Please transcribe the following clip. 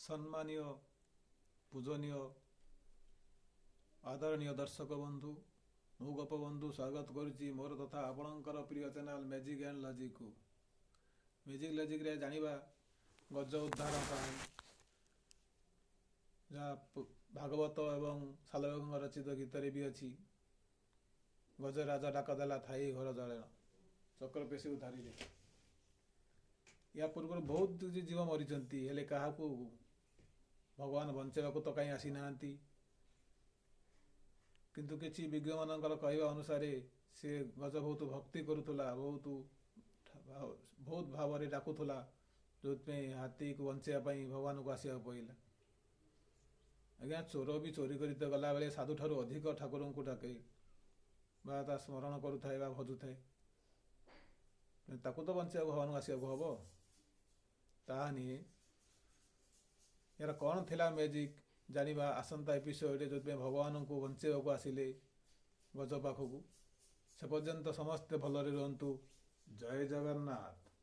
सम्मानीय पूजनीय आदरणीय दर्शक बंधु मु गोपबंधु स्वागत करुच्ची मोर तथा आपणकर प्रिय चैनल मैजिक एंड लॉजिक को मैजिक लॉजिक रे जानिबा गज उद्धार कहानी जहाँ भागवत एवं सालवेग रचित गीत भी अच्छी गज राजा डाक देला थाई घर जड़ेण चक्र पेशी उधारी या पूर्व बहुत जीव मरीचंती हेले काहाकू भगवान बंचेवाक तो कहीं आसी नांती किंतु किछि विज्ञ मानकर कहवा अनुसार से गज बहुत भक्ति करुला बहुत भाव में डाकुला जो हाथी को बंचाई भगवान को आसवा पड़ा आज्ञा चोर भी चोरी कर गला बेले साधु ठारू अधिक ठाकुर को डाके स्मरण करुए भजुए ताकू तो बंचा भगवान को आसवा हम तानी यार कौन थिला मैजिक जानिबा आसंता एपिसोड जो भगवान को बंचाइबा आसिले गज पाखक से पर्यंत समस्ते भलरे रुहतु। जय जगन्नाथ।